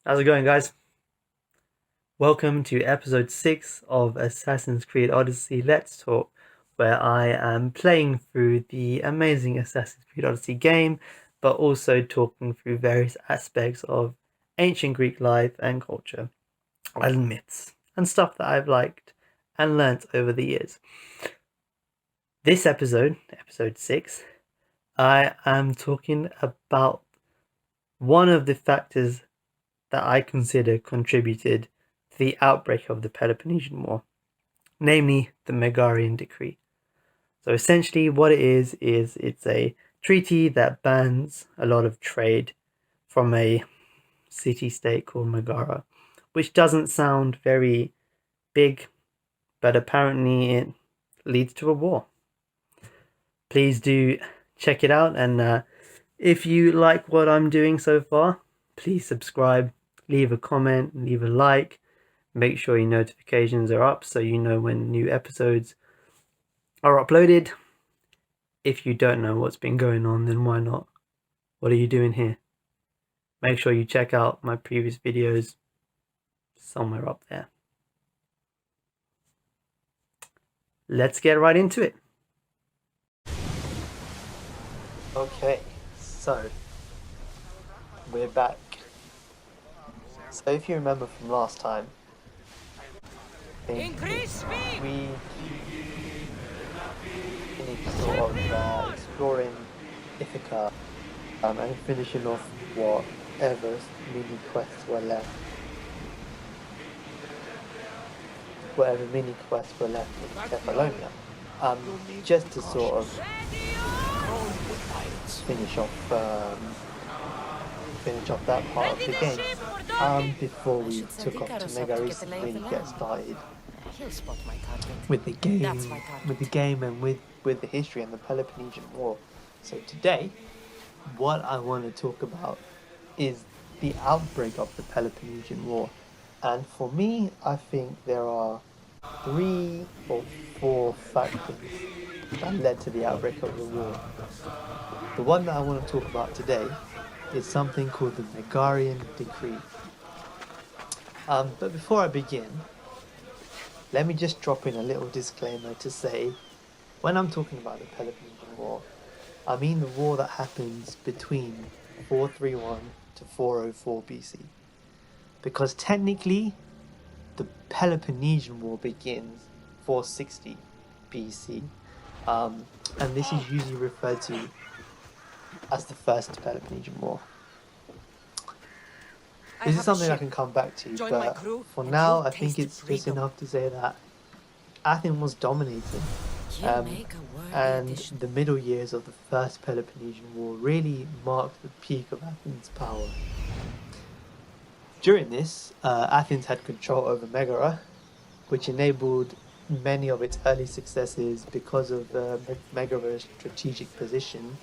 How's it going, guys? Welcome to episode 6 of Assassin's Creed Odyssey Let's Talk, where I am playing through the amazing Assassin's Creed Odyssey game, but also talking through various aspects of ancient Greek life and culture, and myths, and stuff that I've liked and learnt over the years. This episode, episode 6, I am talking about one of the factors that I consider contributed to the outbreak of the Peloponnesian War, namely the Megarian Decree. So essentially what it is it's a treaty that bans a lot of trade from a city-state called Megara, which doesn't sound very big, but apparently it leads to a war. Please do check it out, and if you like what I'm doing so far, please subscribe, leave a comment, leave a like, make sure your notifications are up so you know when new episodes are uploaded. If you don't know what's been going on, then why not? What are you doing here? Make sure you check out my previous videos somewhere up there. Let's get right into it. Okay, so we're back. So if you remember from last time, Increase speed! we finished sort of exploring Ithaca and finishing off whatever mini quests were left. Whatever mini quests were left in Kefalonia. Just to sort of finish off that part of the game before we took off to Megaris and really get started with the game and with the history and the Peloponnesian War. So today what I want to talk about is the outbreak of the Peloponnesian War, and for me I think there are 3 or 4 factors that led to the outbreak of the war. The one that I want to talk about today is something called the Megarian Decree. But before I begin, let me just drop in a little disclaimer to say, when I'm talking about the Peloponnesian War, I mean the war that happens between 431 to 404 BC. Because technically, the Peloponnesian War begins 460 BC. And this is usually referred to as the First Peloponnesian War. This is something I can come back to, but for now I think it's just enough to say that Athens was dominating, and the middle years of the First Peloponnesian War really marked the peak of Athens' power. During this, Athens had control over Megara, which enabled many of its early successes because of Megara's strategic position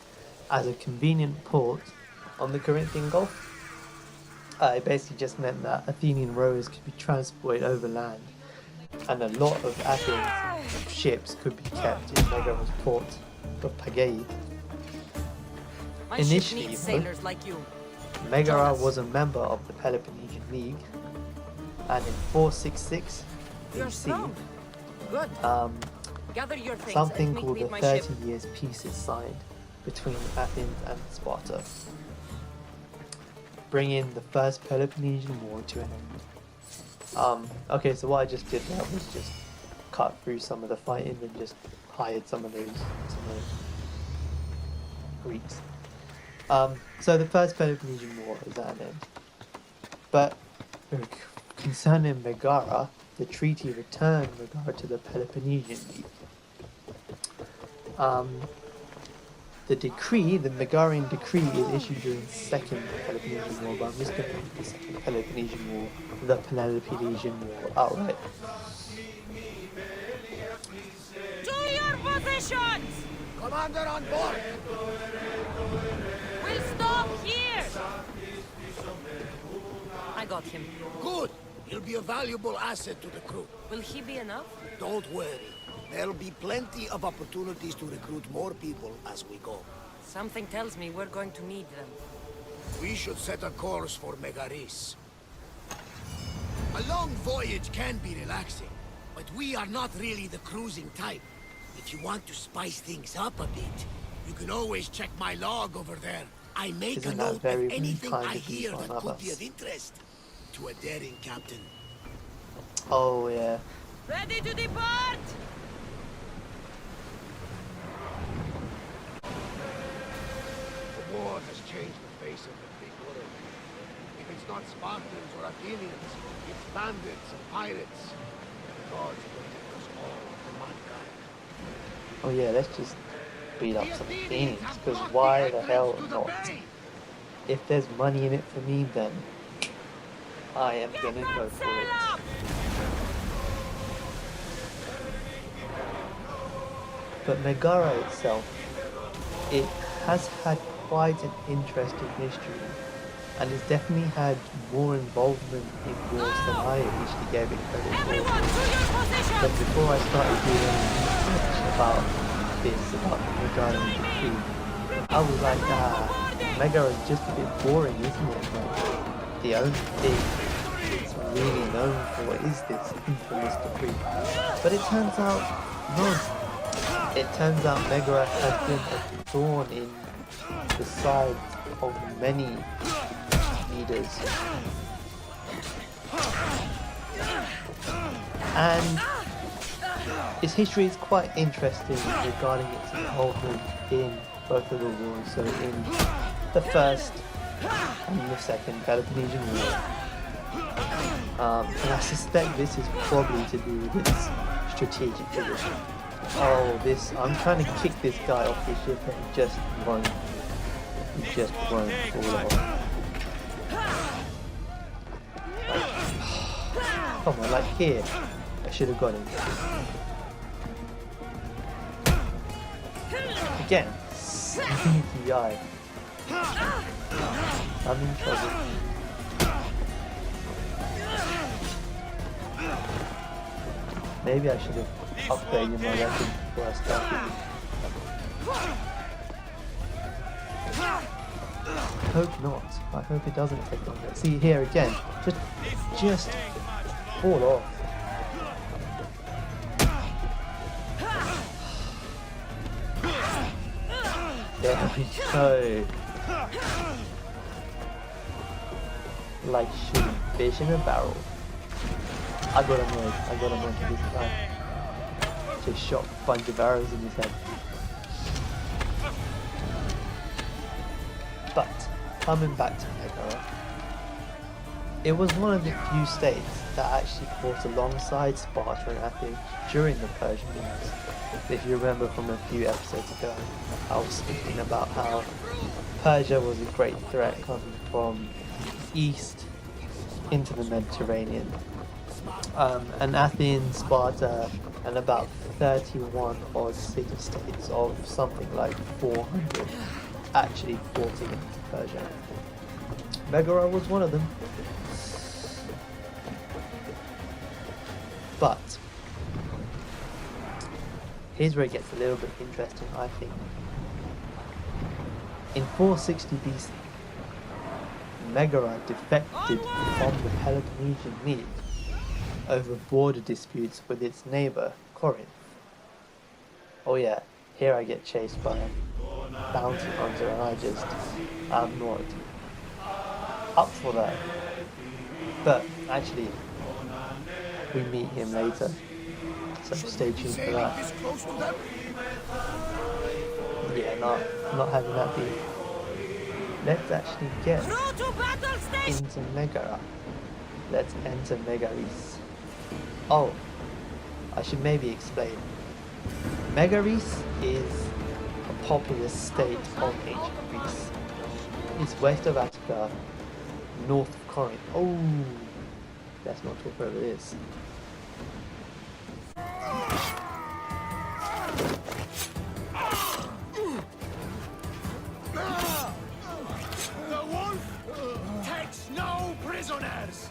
as a convenient port on the Corinthian Gulf. It basically just meant that Athenian rowers could be transported overland, and a lot of Athens ships could be kept in Megara's port of Pagae. Initially, Megara was a member of the Peloponnesian League, and in 466 BC, something called the 30 Years Peace is signed between Athens and Sparta, bringing the First Peloponnesian War to an end. Okay, so what I just did there was just cut through some of the fighting and just hired some of those Greeks. So the First Peloponnesian War is at an end. But concerning Megara, the treaty returned Megara to the Peloponnesian League. The decree, the Megarian Decree, is issued during the Second Peloponnesian War, but I'm just going to call the Second Peloponnesian War the Peloponnesian War outright. To your positions! Commander on board! We'll stop here! I got him. Good! He'll be a valuable asset to the crew. Will he be enough? Don't worry. There'll be plenty of opportunities to recruit more people as we go. Something tells me we're going to need them. We should set a course for Megaris. A long voyage can be relaxing, but we are not really the cruising type. If you want to spice things up a bit, you can always check my log over there. I make Isn't a that note of very anything kind I of you, hear that Barnabas? could be of interest to a daring captain. Oh yeah. Ready to depart? The war has changed the face of the big world. If it's not Spartans or Athenians, it's bandits and pirates. The gods protect us all from mankind. Oh yeah, let's just beat up some Athenians, because why the hell not? If there's money in it for me, then I am gonna go for Sail it. up! But Megara itself, it has had quite an interesting history, and it's definitely had more involvement in wars than I initially gave it credit for. Everyone to your But positions! before I started doing research about about the Megarian Decree, I was like, Megara is just a bit boring, isn't it? Like, the only thing it's really known for is this infamous decree. But it turns out, no. It turns out Megara has been a thorn in the sides of many leaders. And its history is quite interesting regarding its involvement in both of the wars, so in the first and the second Peloponnesian War. And I suspect this is probably to do with its strategic position. Oh, I'm trying to kick this guy off the ship and he just won't fall off. Come on, like here. I should have got him. Again, sneaky eye. I'm in trouble. Maybe I should have upgraded my weapon before I started. I hope not. I hope it doesn't take longer. See here again. Just fall off. There we go. Like shooting fish in a barrel. I got annoyed with this guy. Just shot a bunch of arrows in his head. But, coming back to Megara, it was one of the few states that actually fought alongside Sparta and Athens during the Persian Wars. If you remember from a few episodes ago, I was speaking about how Persia was a great threat coming from east into the Mediterranean. And Athens, Sparta, and about 31 odd city-states of something like 400 actually fought against Persia. Megara was one of them. But here's where it gets a little bit interesting, I think. In 460 BC, Megara defected from the Peloponnesian League over border disputes with its neighbour, Corinth. Oh yeah, here I get chased by a bounty hunter and I'm not up for that. But actually, we meet him later, so stay tuned for that. Yeah, not having that be. Let's actually get into Megara. Let's enter Megaris. Oh, I should maybe explain. Megaris is a populous state of ancient Greece. It's west of Attica, north of Corinth. Oh, let's not talk over this. The wolf takes no prisoners!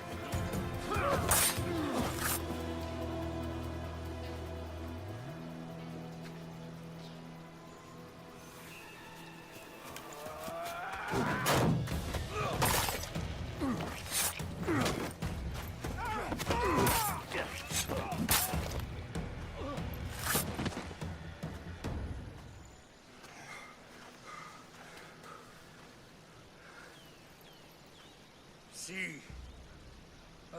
see.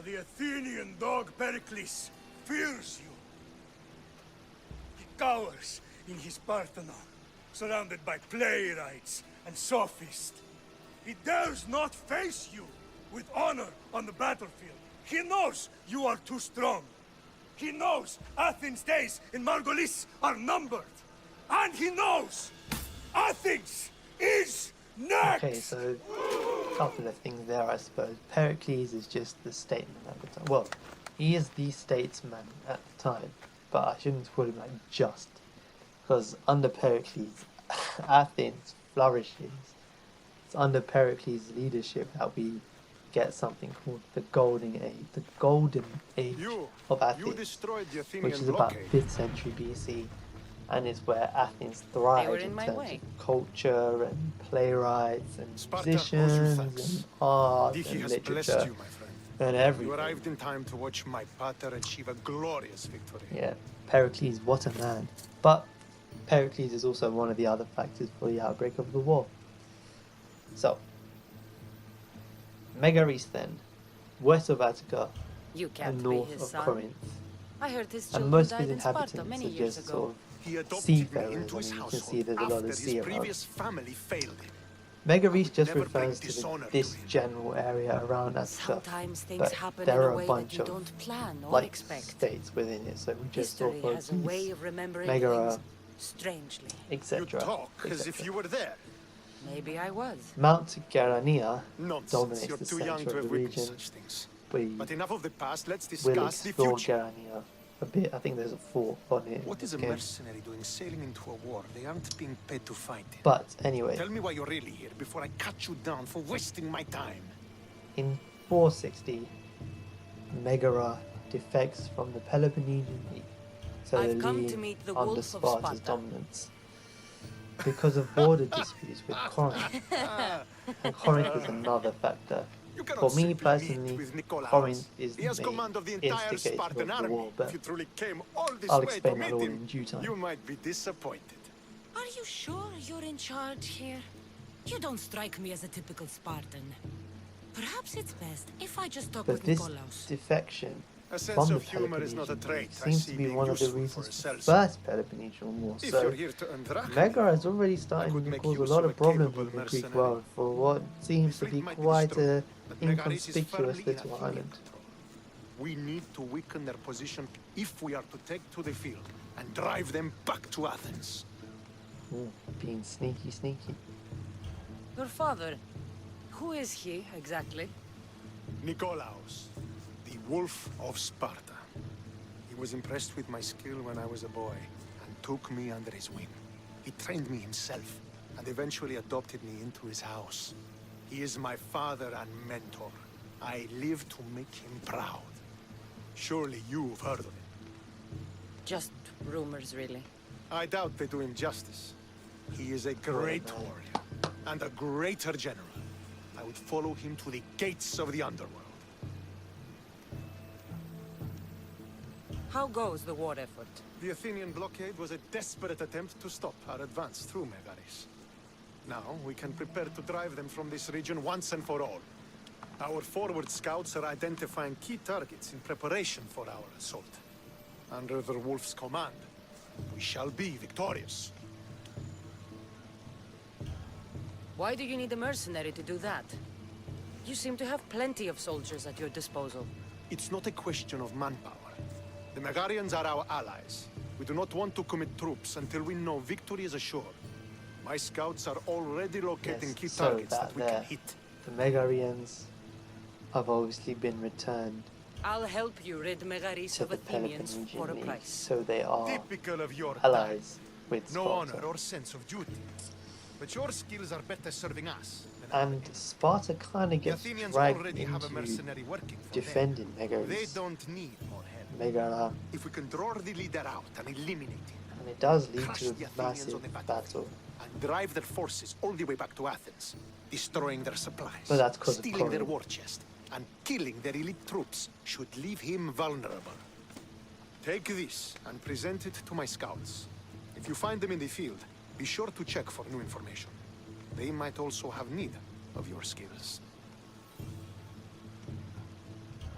The Athenian dog Pericles fears you. He cowers in his Parthenon, surrounded by playwrights and sophists. He dares not face you with honor on the battlefield. He knows you are too strong. He knows Athens' days in Margolis are numbered. And he knows Athens is next! Okay, so a couple of things there, I suppose. Pericles is just the statesman at the time. Well, he is the statesman at the time, but I shouldn't call him like just. Because under Pericles, Athens flourishes. It's under Pericles' leadership that we get something called the Golden Age. The Golden Age of Athens, which is about 5th century BC. And it's where Athens thrived in terms of culture and playwrights and musicians and art and literature and everything. You arrived in time to watch my pater achieve a glorious victory. Yeah, Pericles, what a man. But Pericles is also one of the other factors for the outbreak of the war. So, Megaris then, west of Attica You can't and be north his of son. Corinth. I heard his And children most of died his in Sparta inhabitants many are years just ago. sort He of adopted me seafarers. into I his mean, you can household see there's a lot after of his sea around. previous family failed him. Megaris just Never bring refers to dishonor to this him. general area around Attica, Sometimes things but happen in there a are a way bunch that you of don't plan or like expect. states within it, so we just History thought has a way of remembering Megara, things strangely. You etc. talk as if you were there. Maybe I was. Mount Garania Nonsense. dominates You're the too young center to of have the witnessed region. such things. We But enough of the past, let's will discuss the explore future. Garania a bit. I think there's a fort on it. What in is this a game. mercenary doing sailing into a war? They aren't being paid to fight it. But anyway, Tell me why you're really here before I cut you down for wasting my time. in 460, Megara defects from the Peloponnesian League, so I've the come league to meet the under Wolf of Sparta's Sparta. dominance. Because of border disputes with Corinth, and Corinth is another factor. You cannot For me simply meet personally, with Nicolaus. Corinth is He the has main command of the entire instigator Spartan of the army. war, but If you truly came all this I'll way to explain that meet all him, in due time. you might be disappointed. Are you sure you're in charge here? You don't strike me as a typical Spartan. Perhaps it's best if I just talk But with this Nikolaus. defection A sense from the of humor is not a Peloponnesian trait League I seems see to be being one of the useful reasons for for the a First Peloponnesian War. If So you're here to earn drachma, Megara is already I starting could to make cause a use lot of of a problems capable in the Greek mercenary. world for what seems to The be fleet might be quite destroyed, a but Megaris is inconspicuous firmly in little Athenian island. control. We need to weaken their position if we are to take to the field and drive them back to Athens. Being sneaky. Your father, who is he exactly? Nicolaus, the Wolf of Sparta. He was impressed with my skill when I was a boy and took me under his wing. He trained me himself and eventually adopted me into his house. He is my father and mentor. I live to make him proud. Surely you've heard of him. Just rumors, really. I doubt they do him justice. He is a great warrior and a greater general. I would follow him to the gates of the underworld. How goes the war effort? The Athenian blockade was a desperate attempt to stop our advance through Megaris. Now we can prepare to drive them from this region once and for all. Our forward scouts are identifying key targets in preparation for our assault. Under the Wolf's command, we shall be victorious. Why do you need a mercenary to do that? You seem to have plenty of soldiers at your disposal. It's not a question of manpower. The Megarians are our allies. We do not want to commit troops until we know victory is assured. My scouts are already locating key So targets that we can hit. the Megarians have obviously been returned I'll help you rid Megaris to of the Athenians for a Peloponnesian League, price. so they are Typical of your allies with No Sparta. honor or sense of duty. But your skills are better serving us than And Sparta kind of the gets Athenians dragged already have a into mercenary working for defending them. They Megaris. don't need more help. Megara, If we can draw the leader out and eliminate him, and it does lead crush to the a Athenians massive on the battle. and drive their forces all the way back to Athens, destroying their supplies, But that's 'cause of stealing their Corinth. war chest, and killing their elite troops should leave him vulnerable. Take this and present it to my scouts. If you find them in the field, be sure to check for new information. They might also have need of your skills.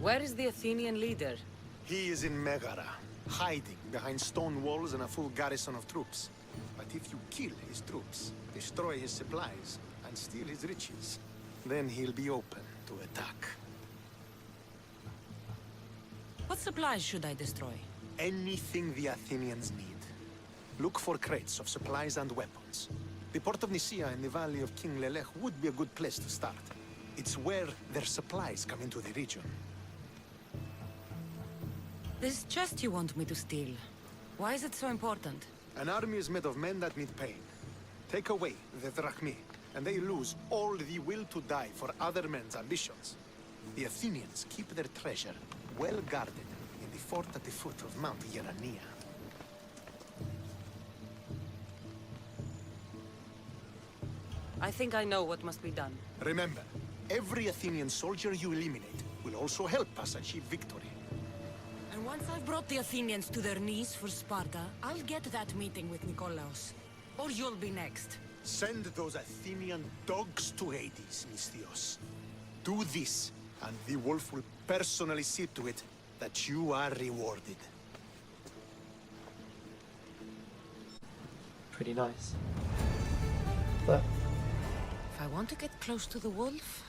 Where is the Athenian leader? He is in Megara, hiding behind stone walls and a full garrison of troops. But if you kill his troops, destroy his supplies, and steal his riches, then he'll be open to attack. What supplies should I destroy? Anything the Athenians need. Look for crates of supplies and weapons. The port of Nicaea in the valley of King Lelech would be a good place to start. It's where their supplies come into the region. This chest you want me to steal. Why is it so important? An army is made of men that need pain. Take away the drachmi, and they lose all the will to die for other men's ambitions. The Athenians keep their treasure well guarded in the fort at the foot of Mount Yerania. I think I know what must be done. Remember, every Athenian soldier you eliminate will also help us achieve victory. And once I've brought the Athenians to their knees for Sparta, I'll get that meeting with Nikolaos. Or you'll be next. Send those Athenian dogs to Hades, Misthios. Do this, and the wolf will personally see to it that you are rewarded. Pretty nice. But If I want to get close to the wolf,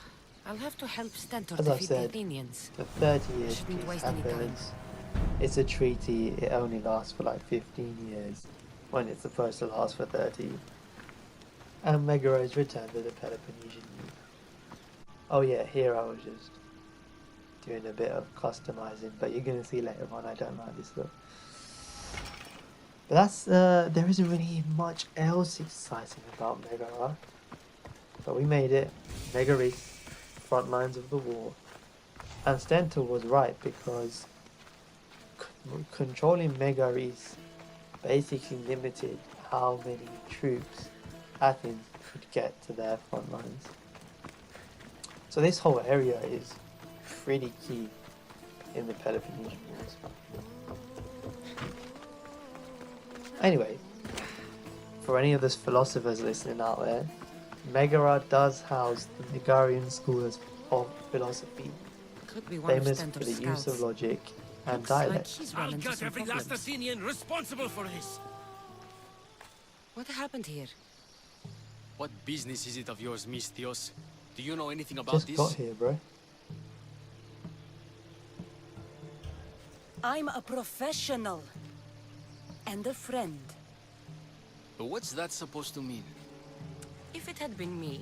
I'll have to help Stentor as I've defeat the said, Athenians. the 30 years Shouldn't peace waste any time. happens. It's a treaty, it only lasts for like 15 years, when it's supposed to last for 30. And Megara is returned to the Peloponnesian League. Oh yeah, here I was just doing a bit of customizing, but you're gonna see later on I don't like this look. But that's, there isn't really much else exciting about Megara. But we made it. Megaris, front lines of the war. And Stentor was right, because controlling Megaris basically limited how many troops Athens could get to their front lines. So this whole area is pretty key in the Peloponnesian Wars. Anyway, for any of those philosophers listening out there, Megara does house the Nagarian school of philosophy, Could be one of famous for Stentor's the use of scouts. logic and Looks like dialect. he's I'll run into get some every last problems. Athenian responsible for this. What happened here? What business is it of yours, Misthios? Do you know anything about Just this? got here, bro. I'm a professional. And a friend. But what's that supposed to mean? If it had been me,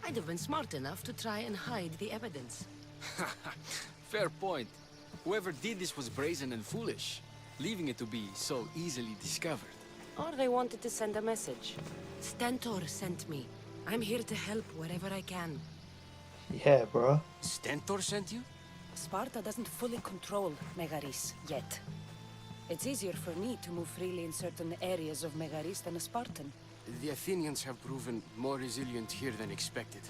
I'd have been smart enough to try and hide the evidence. Fair point. Whoever did this was brazen and foolish, leaving it to be so easily discovered. Or they wanted to send a message. Stentor sent me. I'm here to help wherever I can. Yeah, bro. Stentor sent you? Sparta doesn't fully control Megaris yet. It's easier for me to move freely in certain areas of Megaris than a Spartan. The Athenians have proven more resilient here than expected.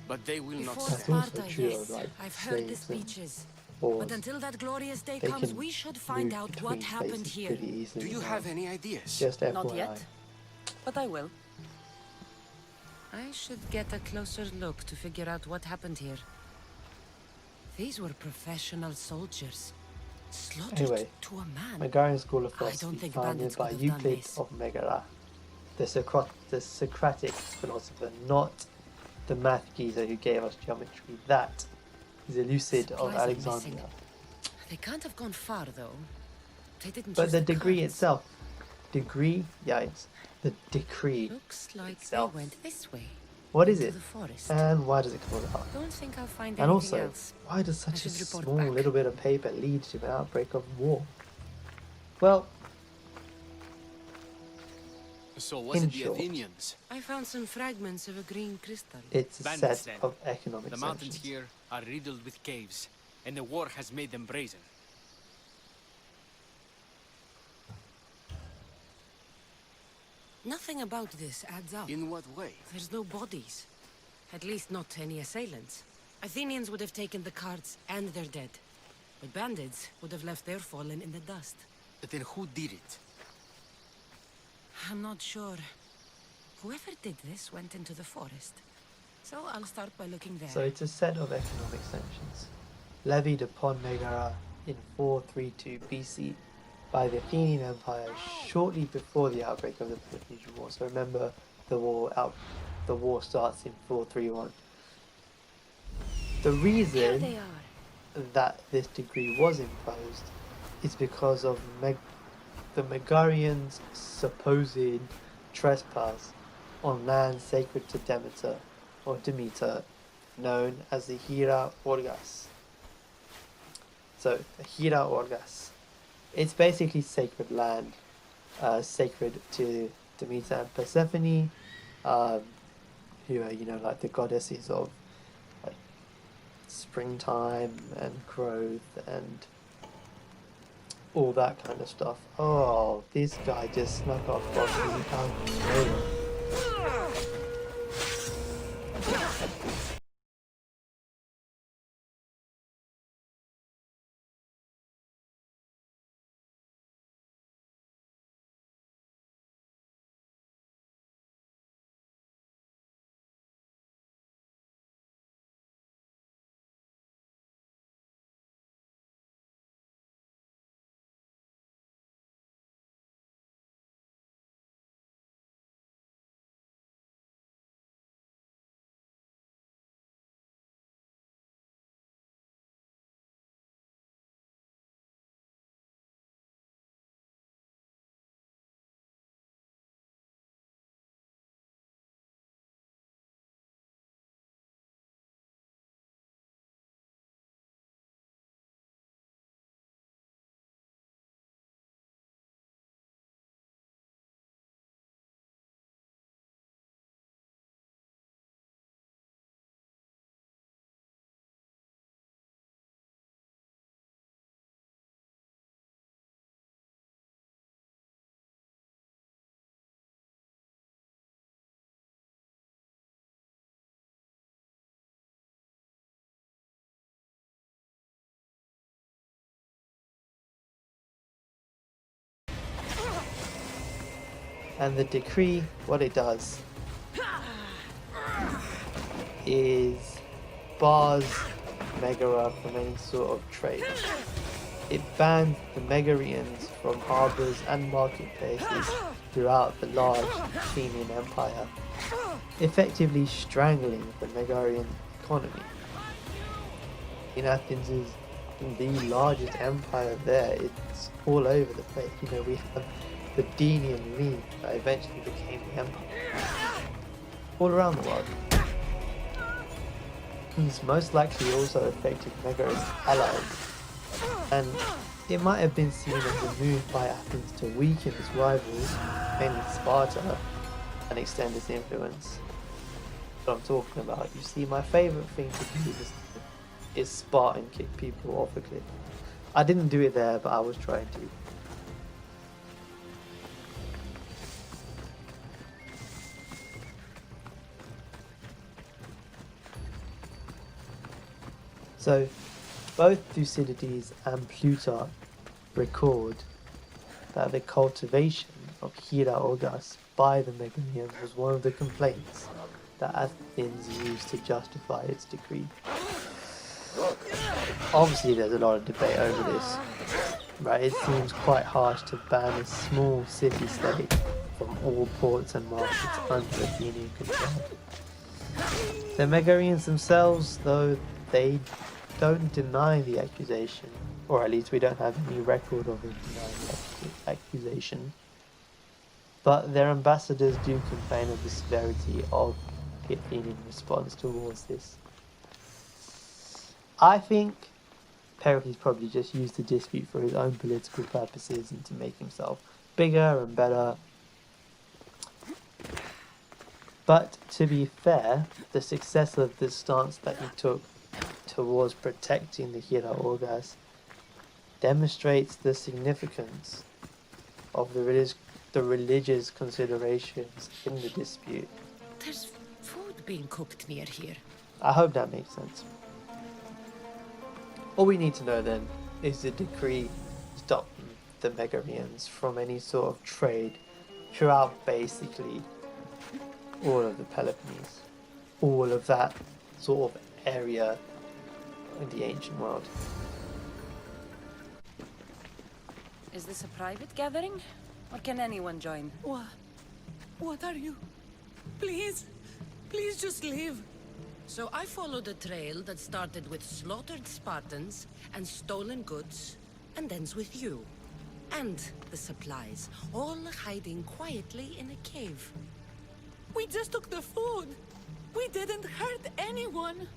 But they will not Before That's stand. also Sparta, true of, yes. like, I've heard the slaves and speeches. wars. But until that glorious day They comes, can we should find move out what between happened places here. pretty easily Do you now. have any ideas? Just FYI. Not yet. But I will. I should get a closer look to figure out what happened here. These were professional soldiers. Slaughtered Anyway, to a man. Megarian School of I don't Philosophy, think founded bandits by could have done Euclid this. of Megara, the Socratic philosopher, not the math geezer who gave us geometry. That is Elucid of Supplies are Alexandria. missing. They can't have gone far, though. They didn't But use the degree cards. itself, yikes, the decree Looks like itself. they went this way. What is into it? The forest. And why does it come out? Don't think I'll find And anything also, else. why does such a should report small back. little bit of paper lead to an outbreak of war? Well, So was In it the short, Athenians? I found some fragments of a green crystal. it's a Bandits, set then. of economic The mountains sanctions. here are riddled with caves, and the war has made them brazen. Nothing about this adds up. In what way? There's no bodies. At least not any assailants. Athenians would have taken the carts and their dead. But bandits would have left their fallen in the dust. But then who did it? I'm not sure. Whoever did this went into the forest. So I'll start by looking there. So it's a set of economic sanctions. levied upon Megara in 432 BC by the Athenian Empire shortly before the outbreak of the Peloponnesian War. So remember, the war starts in 431. The reason that this decree was imposed is because of the Megarians' supposed trespass on land sacred to Demeter, or Demeter, known as the Hira Orgas. So, the Hira Orgas. It's basically sacred land, sacred to Demeter and Persephone, who are, like the goddesses of like springtime and growth and all that kind of stuff. Oh, this guy just snuck off Boston out of nowhere. And the decree, what it does is bars Megara from any sort of trade. It bans the Megarians from harbours and marketplaces throughout the large Athenian Empire, effectively strangling the Megarian economy. In Athens is the largest empire there. It's all over the place. We have the Delian League that eventually became the empire. All around the world. He's most likely also affected Megara's allies, and it might have been seen as a move by Athens to weaken its rivals, mainly Sparta, and extend its influence. What I'm talking about. You see, my favourite thing to do is Spartan kick people off a cliff. I didn't do it there, but I was trying to. So, both Thucydides and Plutarch record that the cultivation of Hira Orgas by the Megarians was one of the complaints that Athens used to justify its decree. Obviously there's a lot of debate over this, right? It seems quite harsh to ban a small city-state from all ports and markets under Athenian control. The Megarians themselves, though, they don't deny the accusation, or at least we don't have any record of them denying the accusation, but their ambassadors do complain of the severity of the Athenian response towards this. I think Pericles probably just used the dispute for his own political purposes and to make himself bigger and better. But to be fair, the success of the stance that he took towards protecting the Hira Orgas demonstrates the significance of the religious considerations in the dispute. There's food being cooked near here. I hope that makes sense. All we need to know then is the decree stopped the Megarians from any sort of trade throughout basically all of the Peloponnese, all of that sort of area in the ancient world. Is this a private gathering? Or can anyone join? What are you? Please, please just leave. So I followed a trail that started with slaughtered Spartans and stolen goods, and ends with you. And the supplies, all hiding quietly in a cave. We just took the food. We didn't hurt anyone.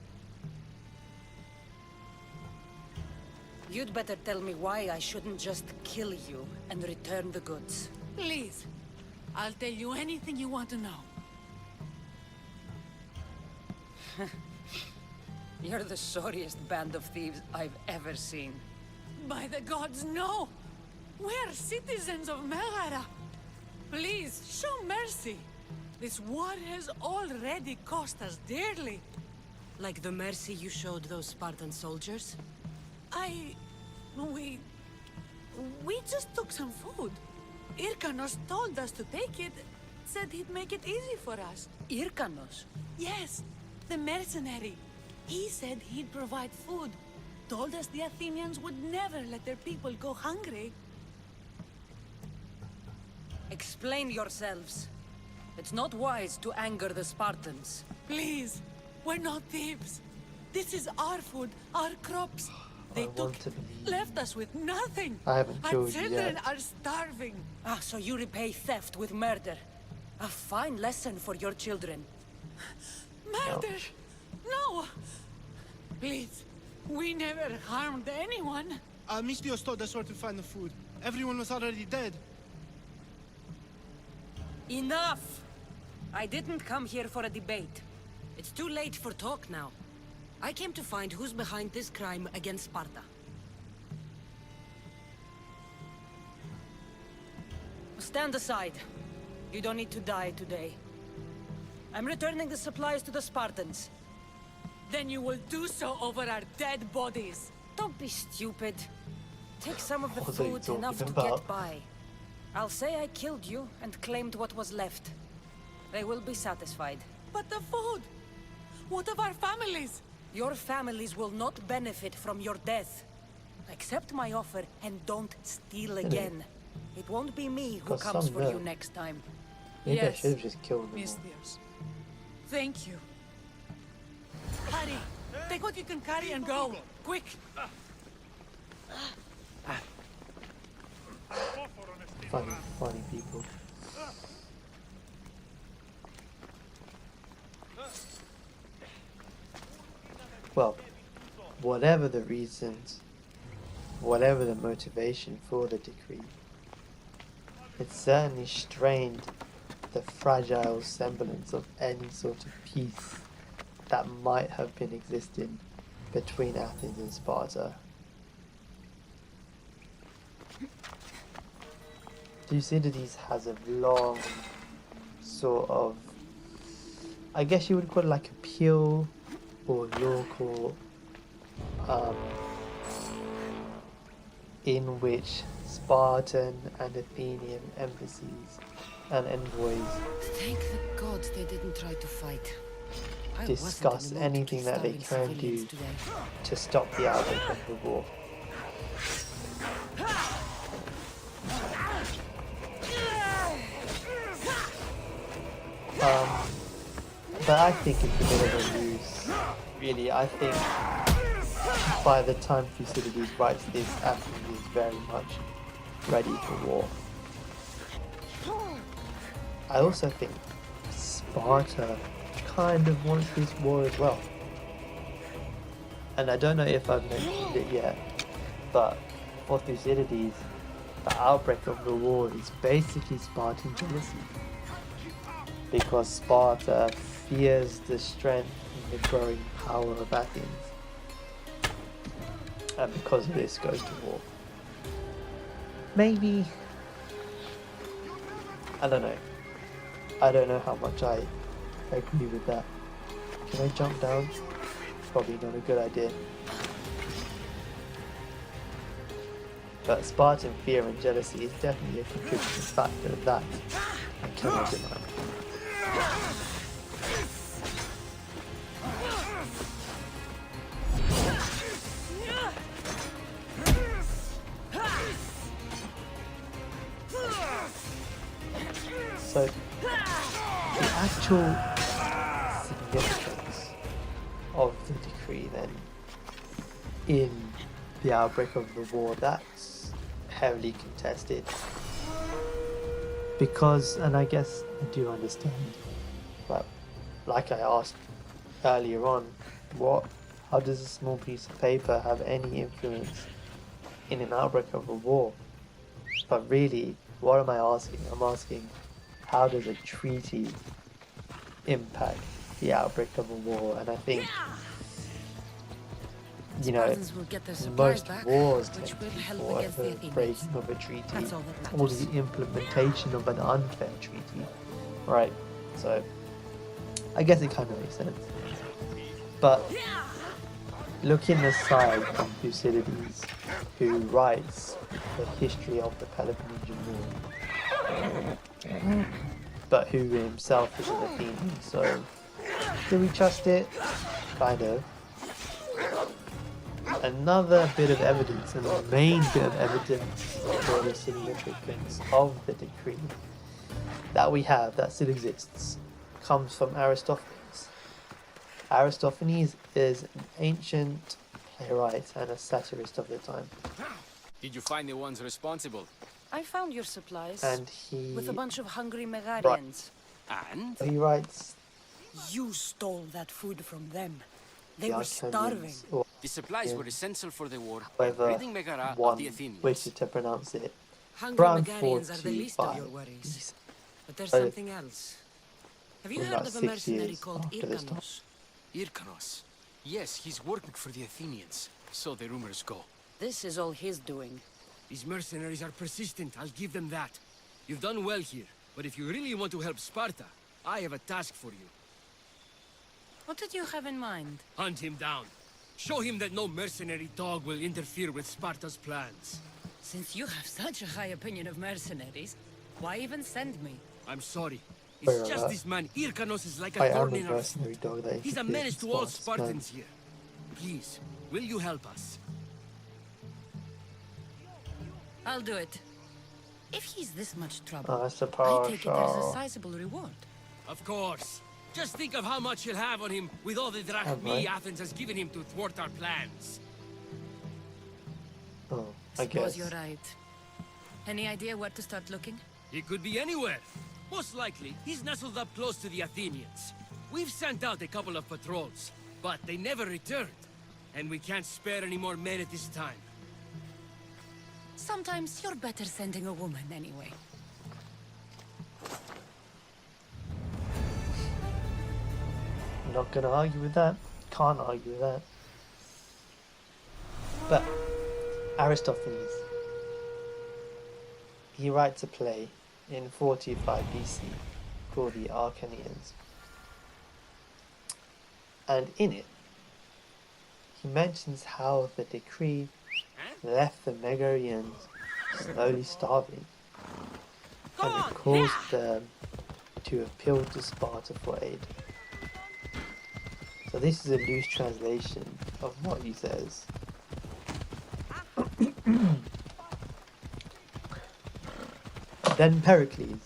You'd better tell me why I shouldn't just kill you and return the goods. Please, I'll tell you anything you want to know. You're the sorriest band of thieves I've ever seen. By the gods, no! We're citizens of Megara. Please, show mercy. This war has already cost us dearly. Like the mercy you showed those Spartan soldiers? We just took some food. Irkanos told us to take it, said he'd make it easy for us. Irkanos? Yes, the mercenary. He said he'd provide food. Told us the Athenians would never let their people go hungry. Explain yourselves. It's not wise to anger the Spartans. Please, we're not thieves. This is our food, our crops. They left us with nothing. I haven't Our killed you children yet. are starving. Ah, so you repay theft with murder. A fine lesson for your children. Murder! No! Please, we never harmed anyone. Mistios told us where to find the food. Everyone was already dead. Enough! I didn't come here for a debate. It's too late for talk now. I came to find who's behind this crime against Sparta. Stand aside. You don't need to die today. I'm returning the supplies to the Spartans. Then you will do so over our dead bodies. Don't be stupid. Take some of the What are you food, talking enough to about? get by. I'll say I killed you and claimed what was left. They will be satisfied. But the food! What of our families? Your families will not benefit from your death. Accept my offer and don't steal again. It won't be me who Got comes some for there. you next time. Maybe I Yes, should have just killed them all. Mistios. Thank you. Hurry! Take what you can carry and go! Quick! Funny people. Well, whatever the reasons, whatever the motivation for the decree, it certainly strained the fragile semblance of any sort of peace that might have been existing between Athens and Sparta. Thucydides has a long sort of, I guess you would call it like appeal or law court, in which Spartan and Athenian embassies and envoys Thank the gods they didn't try to fight. I discuss wasn't in the mood to anything keep that they starving can do civilians today. to stop the outbreak of the war. But I think it's a bit of a ruse. Really, I think by the time Thucydides writes this, Athens is very much ready for war. I also think Sparta kind of wants this war as well. And I don't know if I've mentioned it yet, but for Thucydides, the outbreak of the war is basically Spartan jealousy. Because Sparta fears the strength and the growing power of Athens. And because of this goes to war. Maybe, I don't know. I don't know how much I agree with that. Can I jump down? Probably not a good idea. But Spartan fear and jealousy is definitely a contributing factor that I cannot deny. actual significance of the decree then in the outbreak of the war, that's heavily contested. Because, and I guess I do understand, but like I asked earlier on, how does a small piece of paper have any influence in an outbreak of a war? But really, what am I asking? I'm asking, how does a treaty impact the outbreak of a war? And I think, you know, Spartans will get their supplies most back, wars which tend will to be help fought against the over Athenians. breaking of a treaty That's all that or matters. the implementation of an unfair treaty, right? So I guess it kind of makes sense. But looking aside from Thucydides, who writes the history of the Peloponnesian War, but who himself is an Athenian, so do we trust it? Kind of. Another bit of evidence, and the main bit of evidence for the significance of the decree that we have, that still exists, comes from Aristophanes. Aristophanes is an ancient playwright and a satirist of the time. Did you find the ones responsible? I found your supplies. And he With a bunch of hungry Megarians. And? writes You stole that food from them. They the were starving. Arcanians, or The supplies were essential for the war, however ridding Megara of one the Athenians. wishes to pronounce it. Hungry Around Megarians are the least of your 45 worries. But there's So, something else. Have you from heard about of a 6 mercenary years called after this time. Irkanos? Irkanos. Yes, he's working for the Athenians, so the rumors go. This is all his doing. These mercenaries are persistent, I'll give them that. You've done well here, but if you really want to help Sparta, I have a task for you. What did you have in mind? Hunt him down. Show him that no mercenary dog will interfere with Sparta's plans. Since you have such a high opinion of mercenaries, why even send me? I'm sorry. Fair It's just enough. this man Irkanos is like I a am thorn a in our mercenary foot. dog that He's a interferes menace to with all Sparta's plans. Spartans here. Please, will you help us? I'll do it. If he's this much trouble, I I suppose take it there's a so. sizable reward. Of course. Just think of how much he'll have on him with all the drachmi Alright. Athens has given him to thwart our plans. Oh, I Suppose guess. you're right. Any idea where to start looking? He could be anywhere. Most likely, he's nestled up close to the Athenians. We've sent out a couple of patrols, but they never returned. And we can't spare any more men at this time. Sometimes you're better sending a woman anyway. Not gonna argue with that. Can't argue with that. But Aristophanes, he writes a play in 45 BC called the Arcanians. And in it, he mentions how the decree left the Megarians slowly starving, and it caused them to appeal to Sparta for aid. So this is a loose translation of what he says. Then Pericles,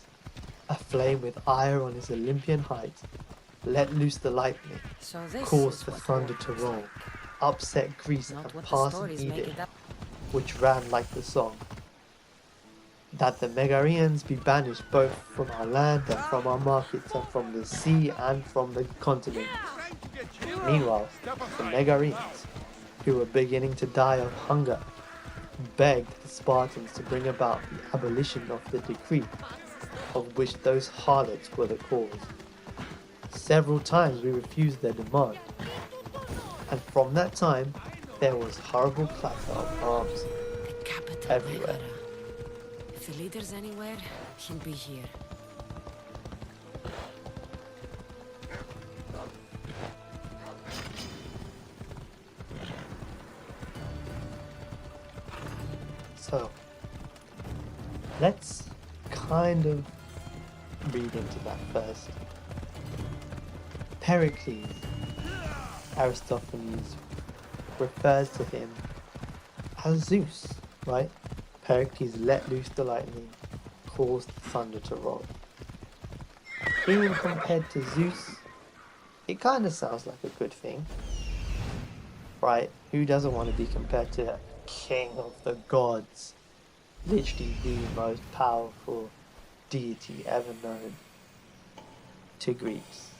aflame with ire on his Olympian height, let loose the lightning, So this caused is the what thunder war to is roll, like. upset Greece Not and what the pass an stories make edict, it up. which ran like the song, that the Megarians be banished both from our land and from our markets and from the sea and from the continent. Meanwhile, the Megarians, who were beginning to die of hunger, begged the Spartans to bring about the abolition of the decree, of which those harlots were the cause. Several times we refused their demand, and from that time there was horrible clatter of arms. The capital Everywhere. Megara. If the leader's anywhere, he'll be here. So, let's kind of read into that first. Pericles, Aristophanes refers to him as Zeus, right? Pericles let loose the lightning, caused the thunder to roll. being compared to Zeus, it kind of sounds like a good thing, right? Who doesn't want to be compared to king of the gods, literally the most powerful deity ever known to Greeks,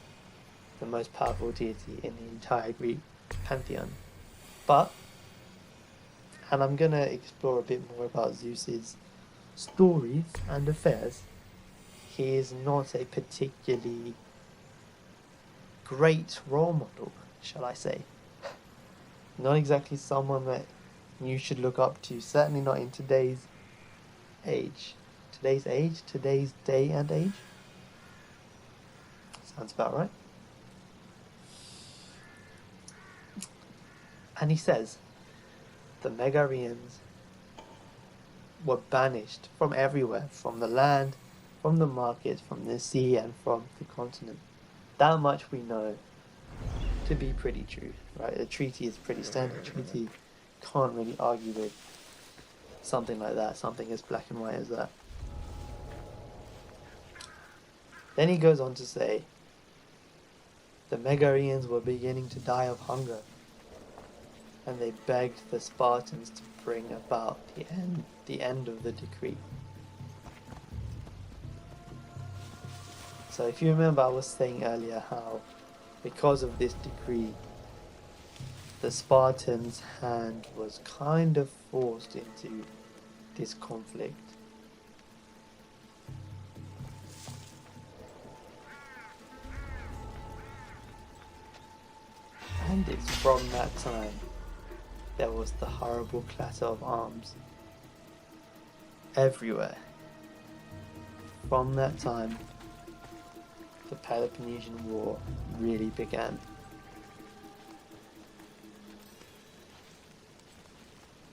the most powerful deity in the entire Greek pantheon. But, and I'm gonna explore a bit more about Zeus's stories and affairs, he is not a particularly great role model, shall I say. Not exactly someone that you should look up to, certainly not in today's age. Today's day and age? Sounds about right. And he says, the Megarians were banished from everywhere, from the land, from the market, from the sea, and from the continent. That much we know to be pretty true, right? The treaty is pretty standard treaty. Can't really argue with something like that, something as black and white as that. Then he goes on to say, the Megarians were beginning to die of hunger, and they begged the Spartans to bring about the end of the decree. So if you remember, I was saying earlier how because of this decree, the Spartans' hand was kind of forced into this conflict. And it's from that time there was the horrible clatter of arms everywhere. From that time, the Peloponnesian War really began.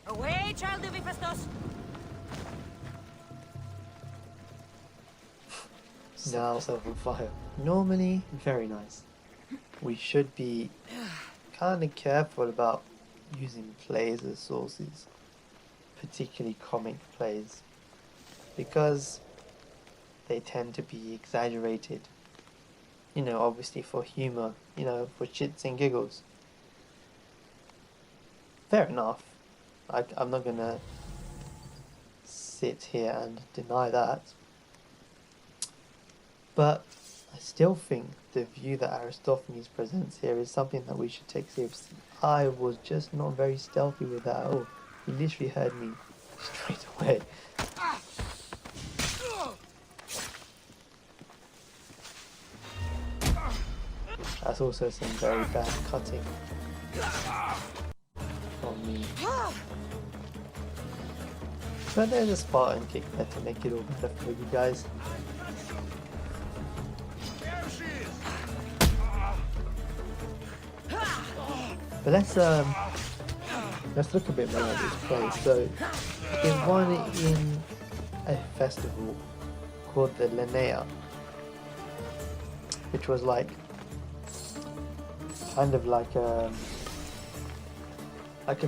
Away, child of Hephaestus! Now self on fire. Normally, very nice. We should be kind of careful about using plays as sources, particularly comic plays, because they tend to be exaggerated. You know, obviously for humor, you know, for shits and giggles. Fair enough. I'm not gonna sit here and deny that. But I still think the view that Aristophanes presents here is something that we should take seriously. I was just not very stealthy with that at all. He literally heard me straight away. That's also some very bad cutting from me. But there's a Spartan kick there to make it all better for you guys. But let's look a bit more at this place. So there's one in a festival called the Linnea, which was like kind of like a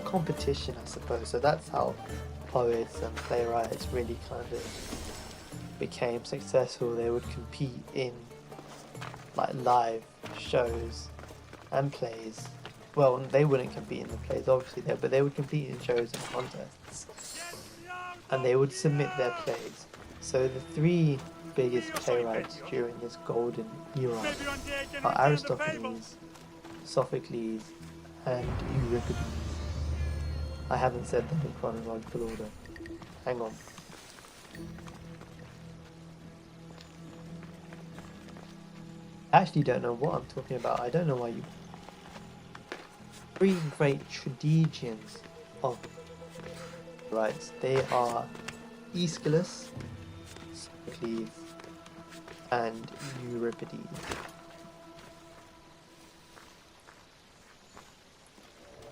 competition, I suppose. So that's how poets and playwrights really kind of became successful. They would compete in like live shows and plays. Well, they wouldn't compete in the plays, obviously, but they would compete in shows and contests, and they would submit their plays. So the three biggest playwrights during this golden era are Aristophanes, Sophocles, and Euripides. I haven't said them in chronological order. Hang on. I actually don't know what I'm talking about. I don't know why you... Three great tragedians of rights. They are Aeschylus, Sophocles, and Euripides.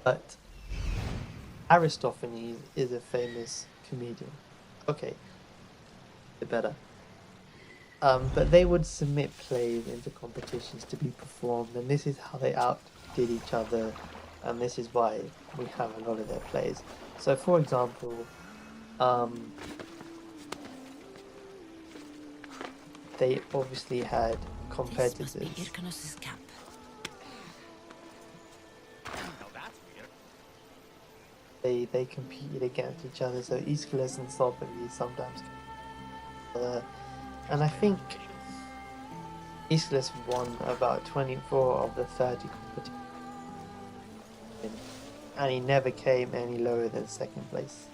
But Aristophanes is a famous comedian. Okay, a bit better. But they would submit plays into competitions to be performed, and this is how they outdid each other, and this is why we have a lot of their plays. So, for example, they obviously had competitors. This must be Hyrcanos's camp. They competed against each other, so Aeschylus and Sophocles sometimes. And I think Aeschylus won about 24 of the 30 competitions, and he never came any lower than second place.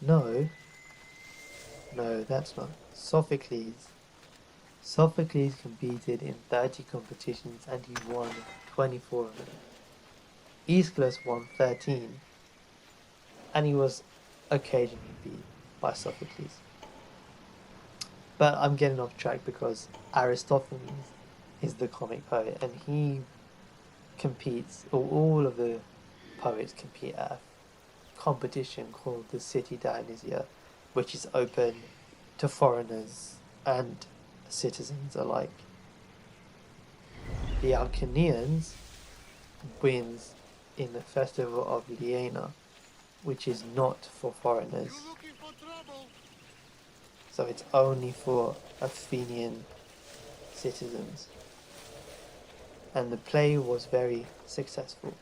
No, that's not. Sophocles competed in 30 competitions and he won 24 of them. Aeschylus won 13 and he was occasionally beat by Sophocles. But I'm getting off track because Aristophanes is the comic poet and he competes, or all of the poets compete at a competition called the City Dionysia, which is open to foreigners and citizens alike. The Alcanians wins in the festival of Liena, which is not for foreigners, so it's only for Athenian citizens, and the play was very successful.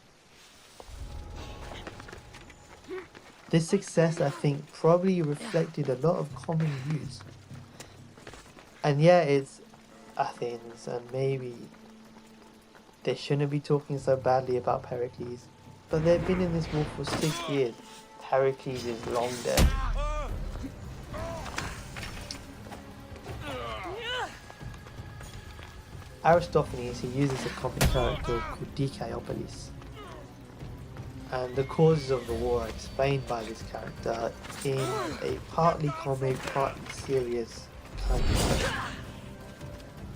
This success, I think, probably reflected a lot of common views. And yeah, it's Athens, and maybe they shouldn't be talking so badly about Pericles, but they've been in this war for 6 years. Pericles is long dead. Aristophanes, he uses a comic character called Dikaiopolis. And the causes of the war are explained by this character in a partly comic, partly serious kind of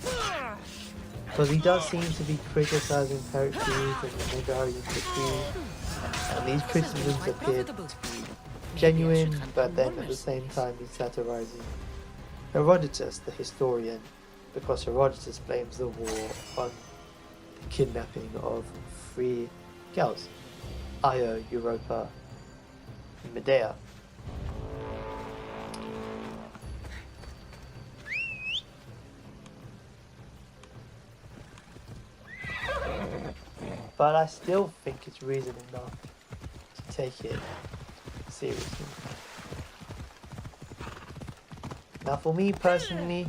way. Because he does seem to be criticizing Pericles and the Megarian Decree, and these criticisms appear to be genuine, but then at the same time he's satirizing Herodotus, the historian, because Herodotus blames the war on the kidnapping of 3 girls. Io, Europa, and Medea. But I still think it's reason enough to take it seriously. Now for me personally,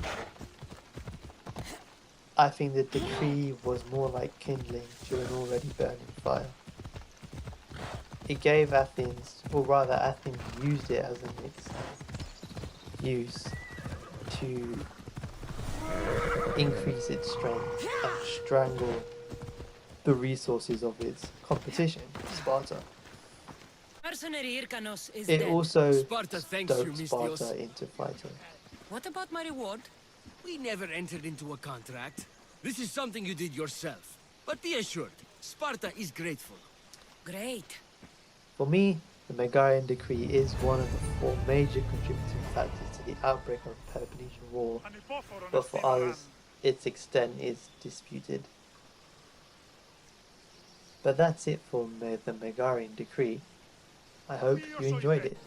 I think the decree was more like kindling to an already burning fire. It gave Athens, or rather Athens used it as an excuse to increase its strength and strangle the resources of its competition, Sparta. Mercenary Hyrcanos is It dead. also Sparta thanks you, stoked Mystios. Sparta into fighting. What about my reward? We never entered into a contract. This is something you did yourself. But be assured, Sparta is grateful. Great. For me, the Megarian Decree is one of the 4 major contributing factors to the outbreak of the Peloponnesian War, but for others, its extent is disputed. But that's it for the Megarian Decree. I hope you enjoyed it.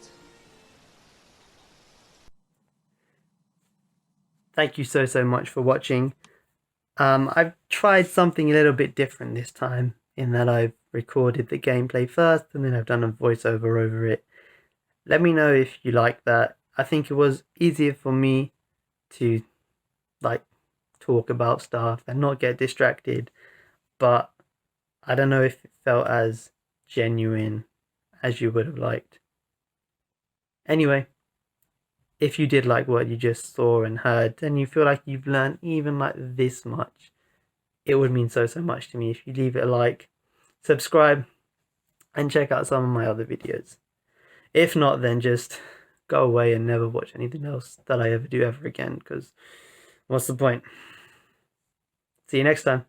Thank you so much for watching. I've tried something a little bit different this time, in that I've recorded the gameplay first and then I've done a voiceover over it. Let me know if you like that. I think it was easier for me to talk about stuff and not get distracted, but I don't know if it felt as genuine as you would have liked. Anyway, if you did like what you just saw and heard, and you feel like you've learned even like this much, it would mean so much to me if you leave it a like, subscribe, and check out some of my other videos. If not, then just go away and never watch anything else that I ever do ever again, because what's the point? See you next time.